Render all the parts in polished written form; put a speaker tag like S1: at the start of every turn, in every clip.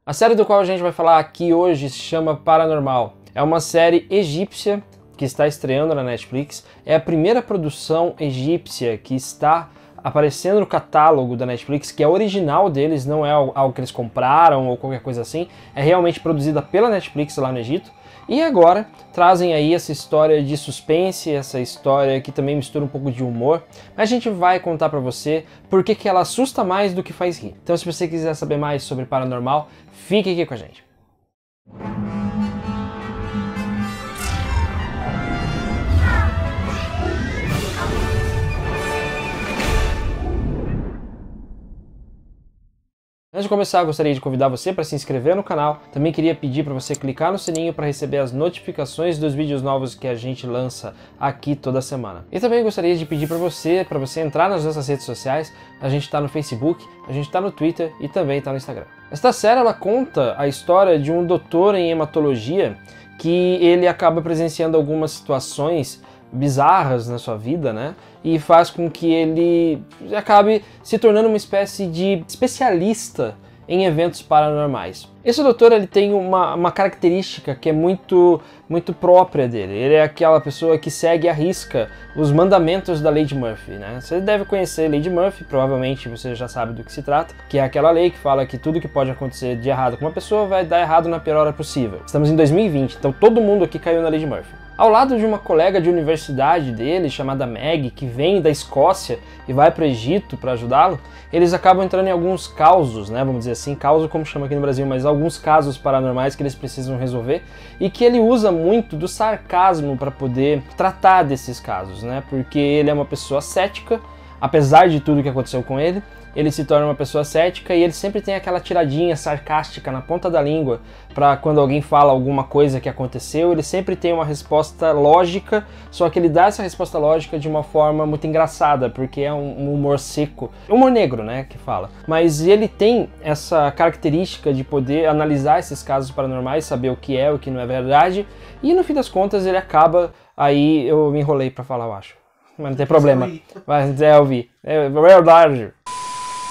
S1: A série do qual a gente vai falar aqui hoje se chama Paranormal. É uma série egípcia que está estreando na Netflix. É a primeira produção egípcia que está aparecendo no catálogo da Netflix, que é original deles, não é algo que eles compraram ou qualquer coisa assim. É realmente produzida pela Netflix lá no Egito. E agora trazem aí essa história de suspense, essa história que também mistura um pouco de humor. Mas a gente vai contar pra você por que ela assusta mais do que faz rir. Então se você quiser saber mais sobre Paranormal, fique aqui com a gente. Antes de começar, eu gostaria de convidar você para se inscrever no canal. Também queria pedir para você clicar no sininho para receber as notificações dos vídeos novos que a gente lança aqui toda semana. E também gostaria de pedir para você entrar nas nossas redes sociais. A gente está no Facebook, a gente está no Twitter e também está no Instagram. Esta série ela conta a história de um doutor em hematologia que ele acaba presenciando algumas situações bizarras na sua vida, né? E faz com que ele acabe se tornando uma espécie de especialista em eventos paranormais. Esse doutor ele tem uma característica que é muito própria dele. Ele é aquela pessoa que segue à risca os mandamentos da lei de Murphy, né? Você deve conhecer a lei de Murphy, provavelmente você já sabe do que se trata, que é aquela lei que fala que tudo que pode acontecer de errado com uma pessoa vai dar errado na pior hora possível. Estamos em 2020, então todo mundo aqui caiu na lei de Murphy. Ao lado de uma colega de universidade dele, chamada Meg, que vem da Escócia e vai para o Egito para ajudá-lo, eles acabam entrando em alguns causos, né, vamos dizer assim, causo como chama aqui no Brasil, mas alguns casos paranormais que eles precisam resolver e que ele usa muito do sarcasmo para poder tratar desses casos, né, porque ele é uma pessoa cética, apesar de tudo que aconteceu com ele, ele se torna uma pessoa cética e ele sempre tem aquela tiradinha sarcástica na ponta da língua para quando alguém fala alguma coisa que aconteceu, ele sempre tem uma resposta lógica, só que ele dá essa resposta lógica de uma forma muito engraçada, porque é um humor seco, humor negro, né, que fala. Mas ele tem essa característica de poder analisar esses casos paranormais, saber o que é, o que não é verdade, e no fim das contas ele acaba, aí eu me enrolei para falar, eu acho, mas não tem problema, mas eu vi, é verdade.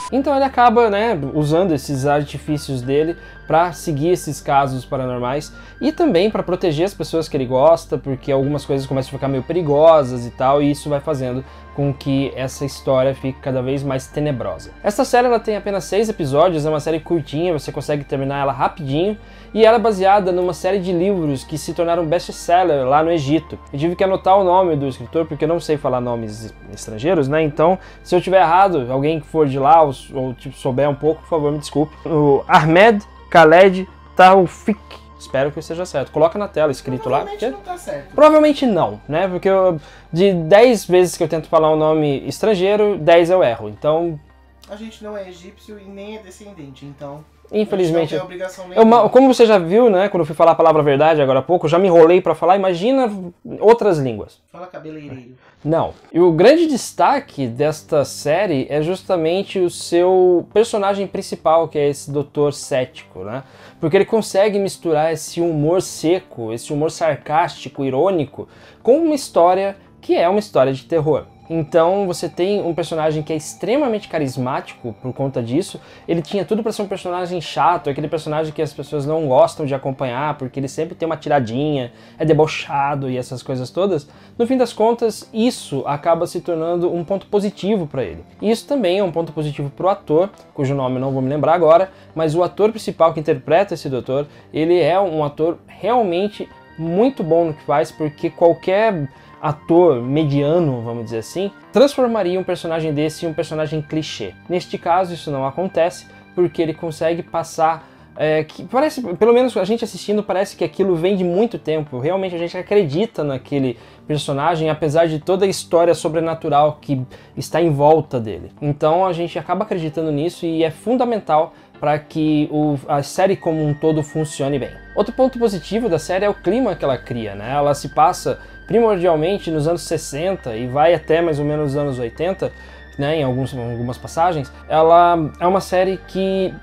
S1: Então ele acaba, né, usando esses artifícios dele para seguir esses casos paranormais e também para proteger as pessoas que ele gosta, porque algumas coisas começam a ficar meio perigosas e tal, e isso vai fazendo com que essa história fique cada vez mais tenebrosa. Essa série ela tem apenas 6 episódios, é uma série curtinha, você consegue terminar ela rapidinho, e ela é baseada numa série de livros que se tornaram best-seller lá no Egito. Eu tive que anotar o nome do escritor porque eu não sei falar nomes estrangeiros, né? Então, se eu tiver errado, alguém que for de lá ou tipo, souber um pouco, por favor, me desculpe. O Ahmed Khaled Taoufik. Espero que esteja certo. Coloca na tela escrito lá.
S2: Provavelmente não tá certo.
S1: Provavelmente não, né? Porque de 10 vezes que eu tento falar um nome estrangeiro, 10 eu erro. Então...
S2: A gente não é egípcio e nem é descendente, então...
S1: Infelizmente.
S2: Não tem obrigação nenhuma.
S1: Como você já viu, né? Quando eu fui falar a palavra verdade agora há pouco, eu já me enrolei pra falar. Imagina outras línguas.
S2: Fala cabeleireiro.
S1: Não. E o grande destaque desta série é justamente o seu personagem principal, que é esse doutor cético, né? Porque ele consegue misturar esse humor seco, esse humor sarcástico, irônico, com uma história que é uma história de terror. Então você tem um personagem que é extremamente carismático por conta disso. Ele tinha tudo para ser um personagem chato, aquele personagem que as pessoas não gostam de acompanhar, porque ele sempre tem uma tiradinha, é debochado e essas coisas todas. No fim das contas, isso acaba se tornando um ponto positivo para ele. E isso também é um ponto positivo para o ator, cujo nome eu não vou me lembrar agora, mas o ator principal que interpreta esse doutor, ele é um ator realmente muito bom no que faz, porque qualquer ator mediano, vamos dizer assim, transformaria um personagem desse em um personagem clichê. Neste caso isso não acontece, porque ele consegue passar que parece, pelo menos a gente assistindo, parece que aquilo vem de muito tempo. Realmente a gente acredita naquele personagem, apesar de toda a história sobrenatural que está em volta dele. Então a gente acaba acreditando nisso e é fundamental para que a série como um todo funcione bem. Outro ponto positivo da série é o clima que ela cria, né? Ela se passa primordialmente nos anos 60 e vai até mais ou menos os anos 80, né, em algumas passagens. Ela é uma série que,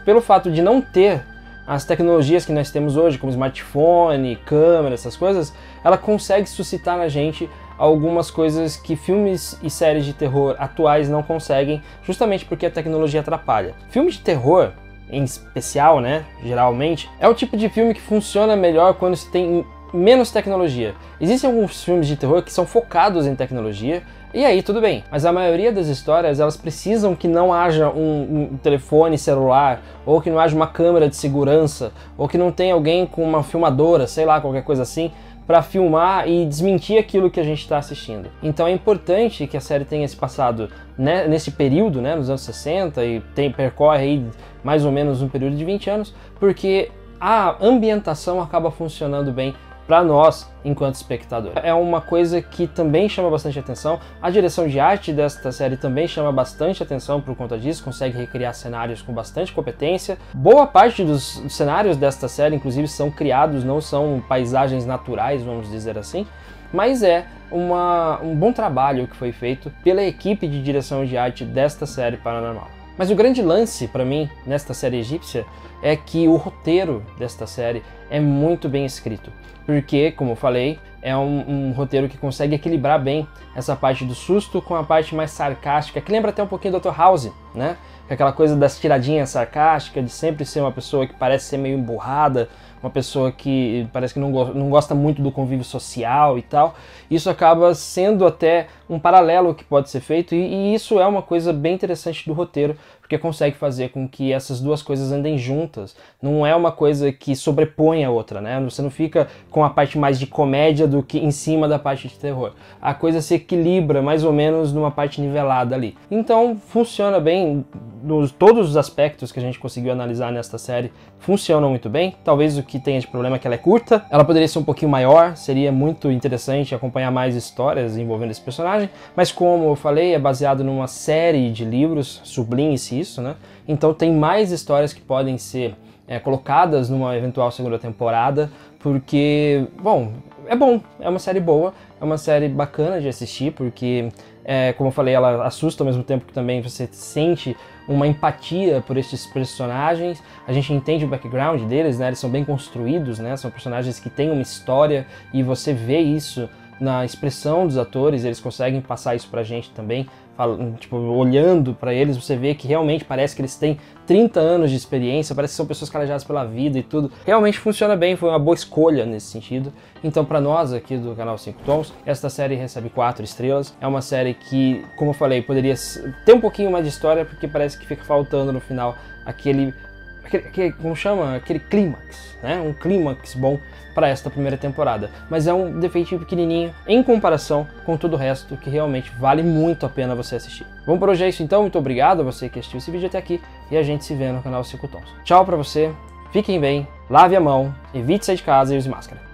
S1: pelo fato de não ter as tecnologias que nós temos hoje, como smartphone, câmera, essas coisas, ela consegue suscitar na gente algumas coisas que filmes e séries de terror atuais não conseguem, justamente porque a tecnologia atrapalha. Filme de terror, em especial, né, geralmente, é o tipo de filme que funciona melhor quando se tem menos tecnologia. Existem alguns filmes de terror que são focados em tecnologia, e aí tudo bem, mas a maioria das histórias, elas precisam que não haja um telefone celular, ou que não haja uma câmera de segurança, ou que não tenha alguém com uma filmadora, sei lá, qualquer coisa assim, para filmar e desmentir aquilo que a gente está assistindo. Então é importante que a série tenha se passado, né, nesse período, né, nos anos 60, e percorre aí mais ou menos um período de 20 anos, porque a ambientação acaba funcionando bem para nós enquanto espectador. É uma coisa que também chama bastante atenção. A direção de arte desta série também chama bastante atenção por conta disso, consegue recriar cenários com bastante competência. Boa parte dos cenários desta série, inclusive, são criados, não são paisagens naturais, vamos dizer assim, mas é um bom trabalho que foi feito pela equipe de direção de arte desta série Paranormal. Mas o grande lance para mim nesta série egípcia é que o roteiro desta série é muito bem escrito, porque, como eu falei, é um roteiro que consegue equilibrar bem essa parte do susto com a parte mais sarcástica, que lembra até um pouquinho do Dr. House, né? Aquela coisa das tiradinhas sarcásticas, de sempre ser uma pessoa que parece ser meio emburrada, uma pessoa que parece que não gosta muito do convívio social e tal. Isso acaba sendo até um paralelo que pode ser feito, e isso é uma coisa bem interessante do roteiro, porque consegue fazer com que essas duas coisas andem juntas. Não é uma coisa que sobrepõe a outra, né? Você não fica com a parte mais de comédia do que em cima da parte de terror. A coisa se equilibra mais ou menos numa parte nivelada ali. Então funciona bem, todos os aspectos que a gente conseguiu analisar nesta série funcionam muito bem. Talvez o que tenha de problema é que ela é curta, ela poderia ser um pouquinho maior, seria muito interessante acompanhar mais histórias envolvendo esse personagem, mas como eu falei, é baseado numa série de livros, sublinhe-se isso, né? Então tem mais histórias que podem ser colocadas numa eventual segunda temporada, porque, bom, é uma série boa, é uma série bacana de assistir, porque, como eu falei, ela assusta ao mesmo tempo que também você sente uma empatia por esses personagens, a gente entende o background deles, né? Eles são bem construídos, né? São personagens que têm uma história e você vê isso na expressão dos atores, eles conseguem passar isso pra gente também, tipo, olhando pra eles, você vê que realmente parece que eles têm 30 anos de experiência, parece que são pessoas calejadas pela vida e tudo. Realmente funciona bem, foi uma boa escolha nesse sentido. Então, pra nós aqui do canal 5 Tons, esta série recebe 4 estrelas. É uma série que, como eu falei, poderia ter um pouquinho mais de história, porque parece que fica faltando no final aquele como chama? Aquele clímax, né? Um clímax bom para esta primeira temporada. Mas é um defeitinho pequenininho em comparação com todo o resto, que realmente vale muito a pena você assistir. Bom, por hoje é isso então. Muito obrigado a você que assistiu esse vídeo até aqui, e a gente se vê no canal 5 Tons. Tchau pra você, fiquem bem, lave a mão, evite sair de casa e use máscara.